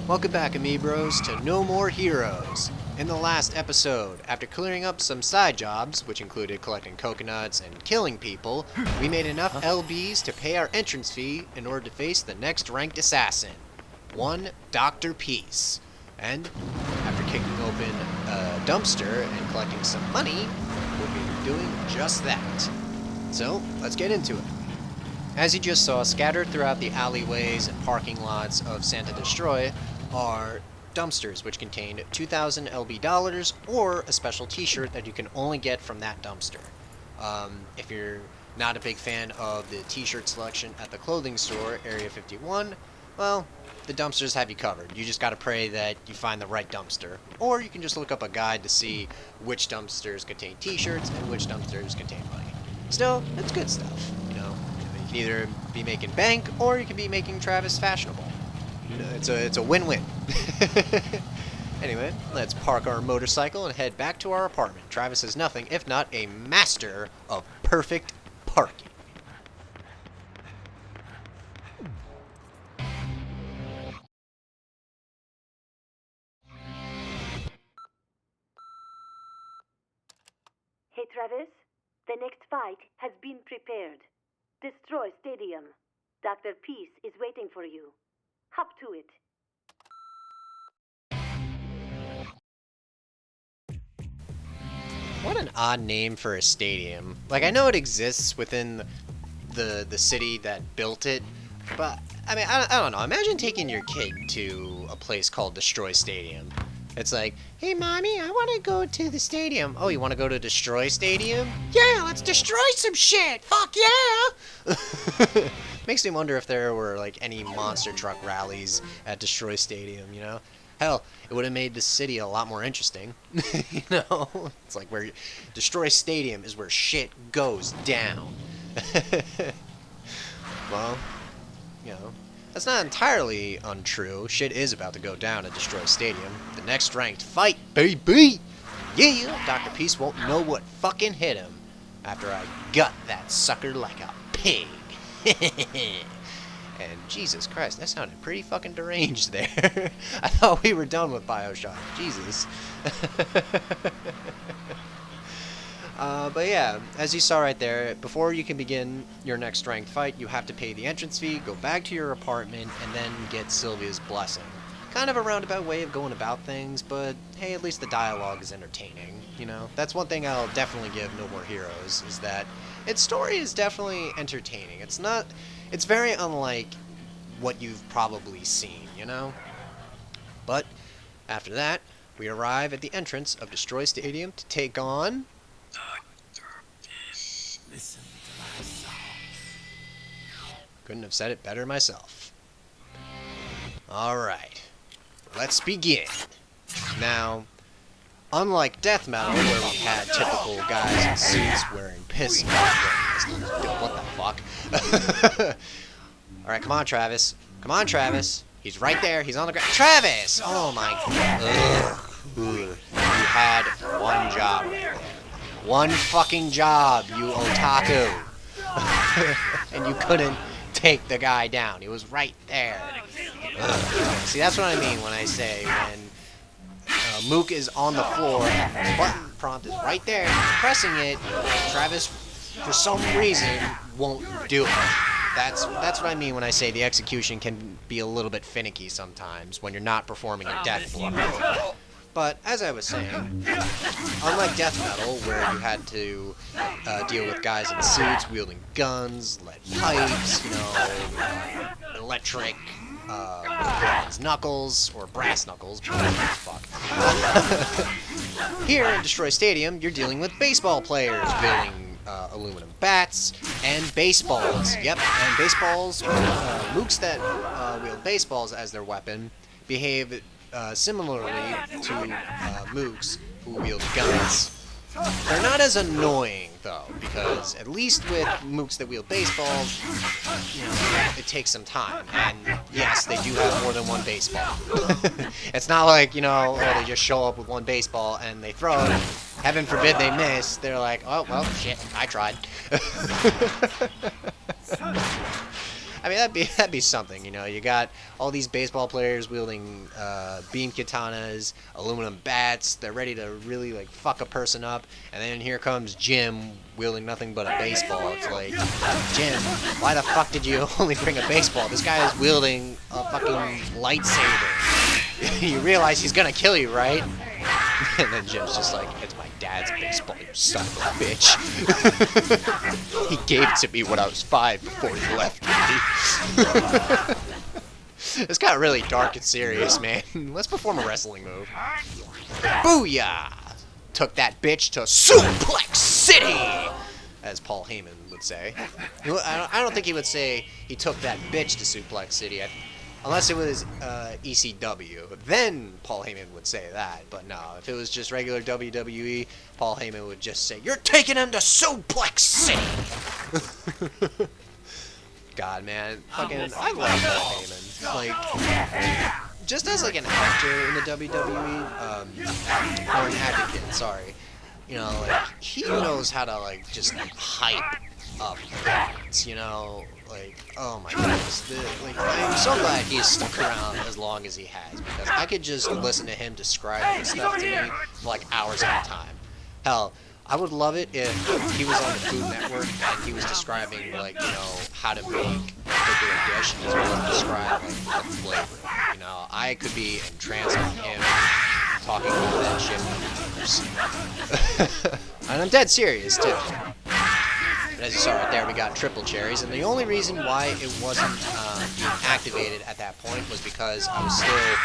Welcome back, Amiibros, to No More Heroes. In the last episode, after clearing up some side jobs, which included collecting coconuts and killing people, we made enough LBs to pay our entrance fee in order to face the next ranked assassin, one Dr. Peace. And after kicking open a dumpster and collecting some money, we'll be doing just that. So, let's get into it. As you just saw, scattered throughout the alleyways and parking lots of Santa Destroy are dumpsters, which contain 2,000 LB dollars or a special t-shirt that you can only get from that dumpster. If you're not a big fan of the t-shirt selection at the clothing store, Area 51, well, the dumpsters have you covered. You just gotta pray that you find the right dumpster. Or you can just look up a guide to see which dumpsters contain t-shirts and which dumpsters contain money. Still, it's good stuff, you know. You can either be making bank or you can be making Travis fashionable. It's a win-win. Anyway, let's park our motorcycle and head back to our apartment. Travis is nothing if not a master of perfect parking. Hey Travis, the next fight has been prepared. Destroy Stadium. Dr. Peace is waiting for you. Hop to it. What an odd name for a stadium. Like, I know it exists within the city that built it, but I mean, I don't know. Imagine taking your kid to a place called Destroy Stadium. It's like, hey, mommy, I want to go to the stadium. Oh, you want to go to Destroy Stadium? Yeah, let's destroy some shit. Fuck yeah! Makes me wonder if there were like any monster truck rallies at Destroy Stadium. You know, hell, it would have made the city a lot more interesting. You know, it's like where Destroy Stadium is where shit goes down. Well, you know, that's not entirely untrue. Shit is about to go down at Destroy Stadium. The next ranked fight, baby! Yeah, Dr. Peace won't know what fucking hit him after I gut that sucker like a pig. And Jesus Christ, that sounded pretty fucking deranged there. I thought we were done with BioShock. Jesus. But yeah, as you saw right there, before you can begin your next ranked fight, you have to pay the entrance fee, go back to your apartment, and then get Sylvia's blessing. Kind of a roundabout way of going about things, but hey, at least the dialogue is entertaining, you know? That's one thing I'll definitely give No More Heroes, is that its story is definitely entertaining. It's very unlike what you've probably seen, you know? But, after that, we arrive at the entrance of Destroy Stadium to take on... Listen to my song. Couldn't have said it better myself. Alright, let's begin. Now, unlike death metal, where we had typical guys in suits wearing piss what the fuck? Alright, come on, Travis. Come on, Travis. He's right there. He's on the ground. Travis! Oh my god. You had one job right there. One fucking job, you otaku. And you couldn't take the guy down. He was right there. See, that's what I mean when I say when Mook is on the floor and the button prompt is right there, pressing it, Travis, for some reason, won't do it. That's what I mean when I say the execution can be a little bit finicky sometimes when you're not performing a death blow. But, as I was saying, unlike death metal, where you had to deal with guys in suits wielding guns, lead pipes, you know, electric bronze knuckles, or brass knuckles, fuck. Here in Destroy Stadium, you're dealing with baseball players wielding aluminum bats and baseballs. Yep, and baseballs, mooks that wield baseballs as their weapon behave similarly to mooks who wield guns. They're not as annoying, though, because at least with mooks that wield baseballs, you know, it takes some time. And yes, they do have more than one baseball. It's not like, you know, oh, they just show up with one baseball and they throw it. Heaven forbid they miss. They're like, oh, well, shit, I tried. I mean, that'd be something, you know. You got all these baseball players wielding beam katanas, aluminum bats. They're ready to really like fuck a person up, and then here comes Jim wielding nothing but a baseball. It's like, Jim, why the fuck did you only bring a baseball? This guy is wielding a fucking lightsaber. You realize he's gonna kill you, right? And then Jim's just like, it's my dad's baseball, you son of a bitch. He gave it to me when I was 5 before he left me. It's got really dark and serious, man. Let's perform a wrestling move. Booyah! Took that bitch to Suplex City! As Paul Heyman would say. I don't think he would say he took that bitch to Suplex City. Unless it was ECW, then Paul Heyman would say that. But no, if it was just regular WWE, Paul Heyman would just say, "You're taking him to Suplex City." God, man, fucking, I love Paul Heyman. Like, just as like an actor in the WWE, or an advocate, sorry. You know, like he knows how to like just hype up fans, you know. Like, oh my goodness, like, I'm so glad he's stuck around as long as he has, because I could just listen to him describe this stuff to me for like hours at a time. Hell, I would love it if he was on the Food Network and he was describing, like, you know, how to make a particular dish as well as describe like, the flavor. You know, I could be entranced with him talking about that shit for hours. And I'm dead serious, too. As you saw right there, we got triple cherries, and the only reason why it wasn't being activated at that point was because I was still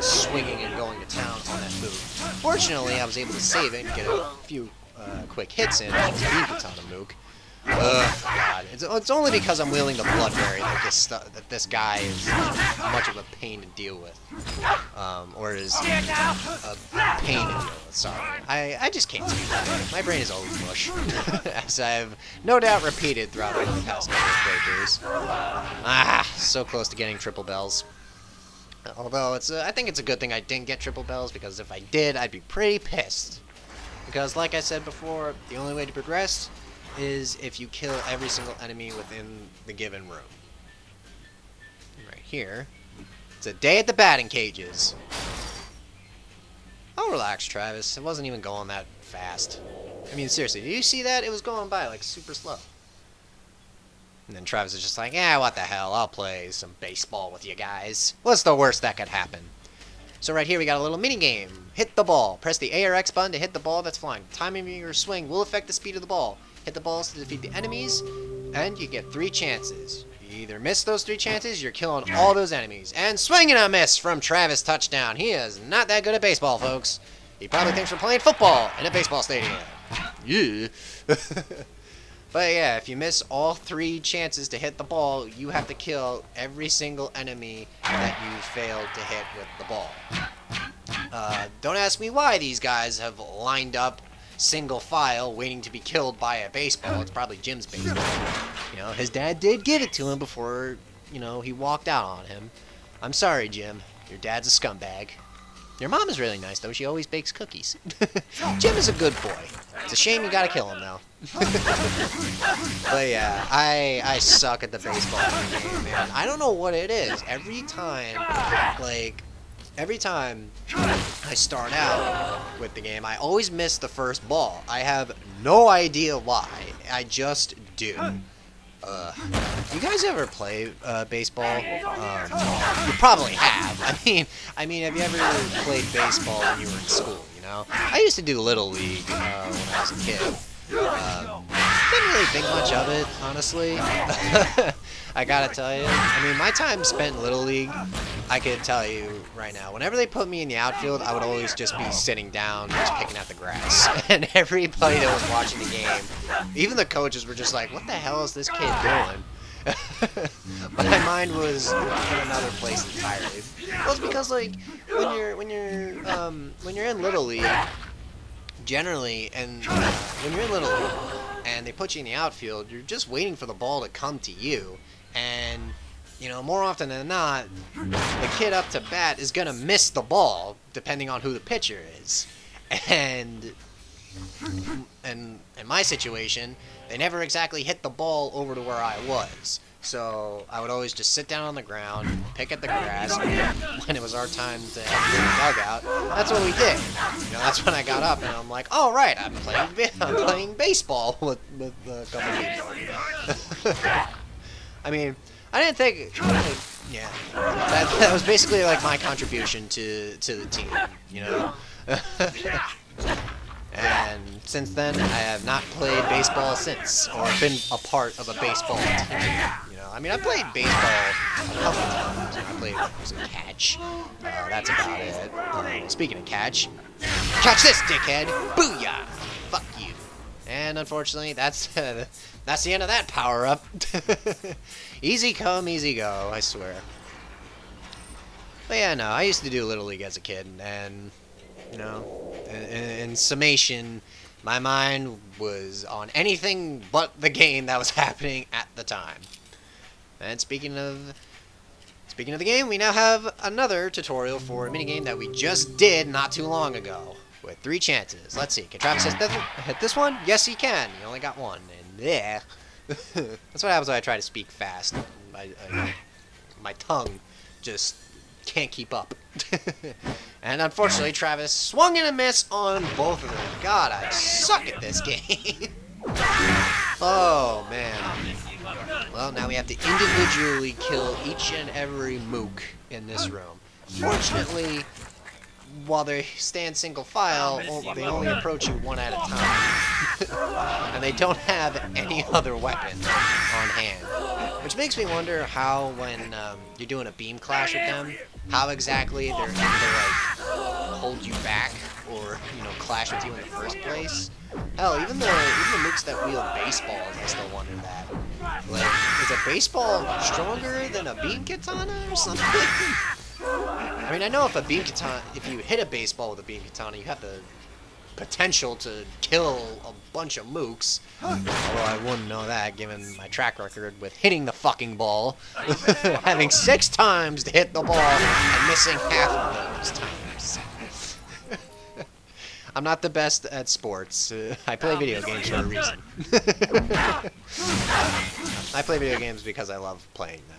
swinging and going to town on that move. Fortunately, I was able to save it and get a few quick hits in on the beam katana mook. God. It's only because I'm wielding the Bloodberry that this guy is much of a pain to deal with. Or is a pain to deal with, sorry. I just can't speak today. My brain is always mush. As I've no doubt repeated throughout the past couple of playthroughs. So close to getting triple bells. Although, I think it's a good thing I didn't get triple bells, because if I did, I'd be pretty pissed. Because, like I said before, the only way to progress is if you kill every single enemy within the given room. Right here. It's a day at the batting cages. Oh, relax, Travis. It wasn't even going that fast. I mean, seriously, did you see that? It was going by, like, super slow. And then Travis is just like, yeah, what the hell, I'll play some baseball with you guys. What's the worst that could happen? So right here we got a little mini game. Hit the ball. Press the A or X button to hit the ball that's flying. Timing of your swing will affect the speed of the ball. Hit the balls to defeat the enemies, and you get 3 chances. You either miss those 3 chances, you're killing all those enemies. And swing and a miss from Travis, touchdown. He is not that good at baseball, folks. He probably thinks we're playing football in a baseball stadium. Yeah. But yeah, if you miss all 3 chances to hit the ball, you have to kill every single enemy that you failed to hit with the ball. Don't ask me why these guys have lined up single file waiting to be killed by a baseball. It's probably Jim's baseball. You know, his dad did give it to him before, you know, he walked out on him. I'm sorry, Jim. Your dad's a scumbag. Your mom is really nice, though. She always bakes cookies. Jim is a good boy. It's a shame you gotta kill him, though. But yeah, I suck at the baseball game, man. I don't know what it is. Every time I start out with the game, I always miss the first ball. I have no idea why. I just do. You guys ever play baseball? You probably have. I mean, have you ever played baseball when you were in school? You know, I used to do Little League when I was a kid. Didn't really think much of it, honestly. I gotta tell you. I mean, my time spent in Little League, I could tell you right now, whenever they put me in the outfield, I would always just be sitting down, just picking at the grass. And everybody that was watching the game, even the coaches were just like, what the hell is this kid doing? But my mind was in another place entirely. Well, it's because, like, when you're in Little League, generally, and when you're in Little League and they put you in the outfield, you're just waiting for the ball to come to you. And, you know, more often than not, the kid up to bat is going to miss the ball, depending on who the pitcher is. And in my situation, they never exactly hit the ball over to where I was. So I would always just sit down on the ground, pick at the grass, and when it was our time to head to the dugout, that's what we did. You know, that's when I got up and I'm like, oh right, I'm playing baseball with a couple people. I mean, I didn't think, yeah, that was basically like my contribution to the team, you know. And since then, I have not played baseball since, or been a part of a baseball team. You know, I mean, I played baseball a couple times. I played some catch. That's about it. Speaking of catch this, dickhead! Booyah! Fuck you. And unfortunately, that's the end of that power-up. Easy come, easy go, I swear. But yeah, no, I used to do Little League as a kid, and you know, in summation, my mind was on anything but the game that was happening at the time. And speaking of the game, we now have another tutorial for a minigame that we just did not too long ago, with 3 chances. Let's see, can Travis hit this one? Yes, he can. He only got 1, and yeah. That's what happens when I try to speak fast. My tongue just can't keep up. And unfortunately, Travis swung and a miss on both of them. God, I suck at this game. Oh, man. Well, now we have to individually kill each and every mook in this room. Fortunately, while they stand single file, they only approach you one at a time. And they don't have any other weapon on hand. Which makes me wonder how, when you're doing a beam clash with them, how exactly they're able to, like, hold you back or, you know, clash with you in the first place. Hell, even the mooks that wield baseballs, I still wonder that. Like, is a baseball stronger than a beam katana or something? I mean, I know if you hit a baseball with a beam katana, you have the potential to kill a bunch of mooks. Although I wouldn't know that given my track record with hitting the fucking ball. Having 6 times to hit the ball and missing half of those times. I'm not the best at sports. I play video games for a reason. I play video games because I love playing them.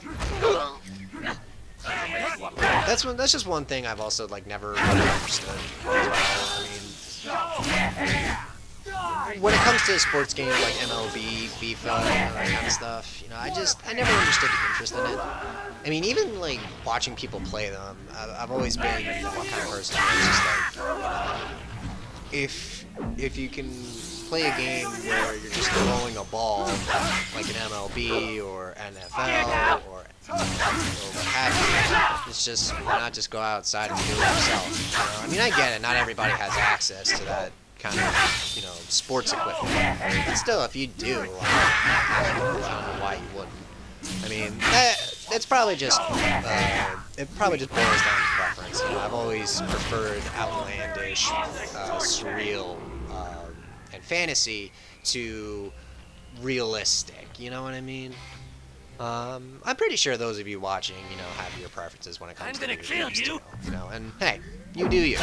That's just one thing I've also like never really understood as well. I mean, when it comes to sports games like MLB, FIFA, and that kind of stuff, you know, I never understood the interest in it. I mean, even like watching people play them, I've always been one kind of person who's just like, you know, if you can play a game where you're just throwing a ball like an MLB or NFL or what have you, it's just, why not just go outside and do it yourself? You know? I mean, I get it, not everybody has access to that kind of, you know, sports equipment. But still, if you do, I don't know why you wouldn't. I mean, it's probably just, it probably just boils down to preference. You know, I've always preferred outlandish, surreal, and fantasy to realistic, you know what I mean? I'm pretty sure those of you watching, you know, have your preferences when it comes to video games too, you know, and hey, you do you.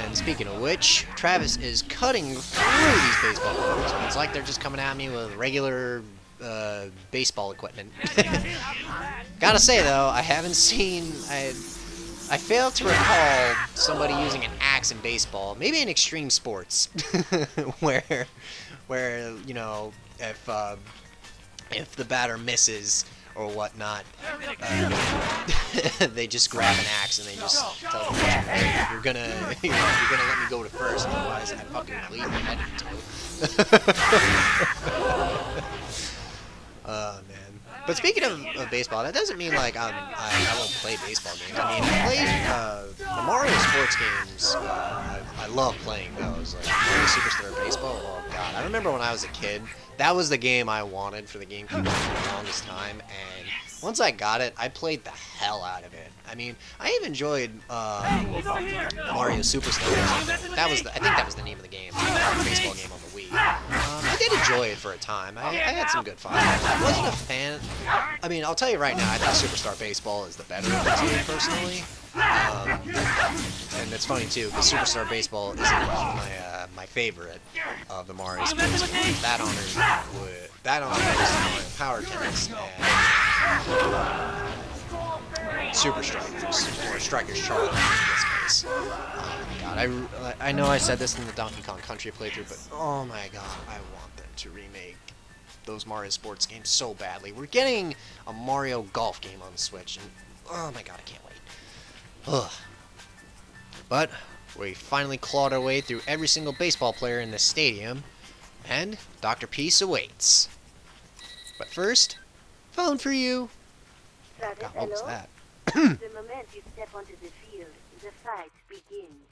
And speaking of which, Travis is cutting through these baseball players. It's like they're just coming at me with regular baseball equipment. Gotta say though, I haven't seen, I fail to recall somebody using an axe in baseball. Maybe in extreme sports, where you know, if the batter misses or whatnot, they just grab an axe and they just tell the pitcher, hey, you're gonna let me go to first, otherwise I fucking bleed my head into. Man. But speaking of baseball, that doesn't mean like I won't play baseball games. I mean, I played the Mario sports games. I love playing those. Like Mario Superstar Baseball. Oh god, I remember when I was a kid, that was the game I wanted for the GameCube for the longest time. And once I got it, I played the hell out of it. I mean, I even enjoyed Mario Superstar. I think that was the name of the game, the baseball game on the Wii. I did enjoy it for a time. I had some good fun. I wasn't a fan. I mean, I'll tell you right now, I think Superstar Baseball is the better of the two, personally. And it's funny too, because Superstar Baseball isn't my favorite of the Mario sports games. That honor that on Mario Power Tennis and Super Strikers, or Strikers Charge in this case. Oh my god, I know I said this in the Donkey Kong Country playthrough, but oh my god, I want them to remake those Mario sports games so badly. We're getting a Mario Golf game on the Switch, and oh my god, I can't wait. Ugh. But we finally clawed our way through every single baseball player in this stadium, and Dr. Peace awaits. But first, phone for you. Travis, God, what was hello? that? The moment you step onto the field, the fight begins.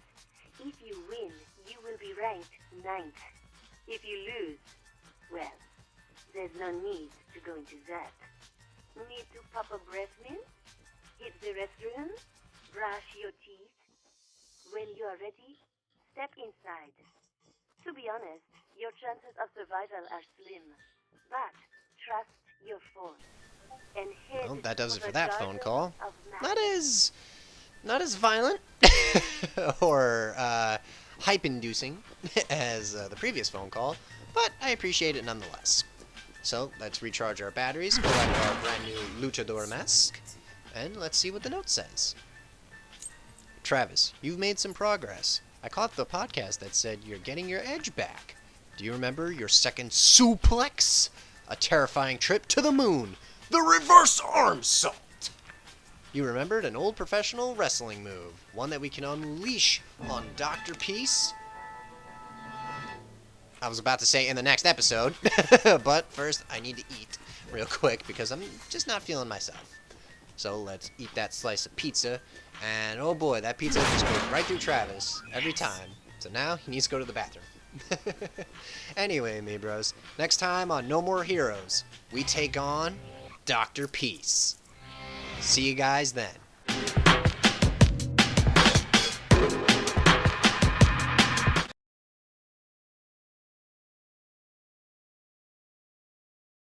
If you win, you will be ranked 9th. If you lose, well, there's no need to go into that. Need to pop a breath mint? Hit the restroom? Brush your teeth? When you are ready, step inside. To be honest, your chances of survival are slim, but trust your force. And head Well, that does it for for the that phone Garden call. of Not as violent or hype-inducing as the previous phone call, but I appreciate it nonetheless. So let's recharge our batteries, pull out our brand new luchador mask, and let's see what the note says. Travis, you've made some progress. I caught the podcast that said you're getting your edge back. Do you remember your second suplex? A terrifying trip to the moon. The reverse arm salt. You remembered an old professional wrestling move, one that we can unleash on Dr. Peace? I was about to say in the next episode, but first I need to eat real quick because I'm just not feeling myself. So let's eat that slice of pizza, and oh boy, that pizza just goes right through Travis every time. So now he needs to go to the bathroom. Anyway, me bros, next time on No More Heroes, we take on Dr. Peace. See you guys then.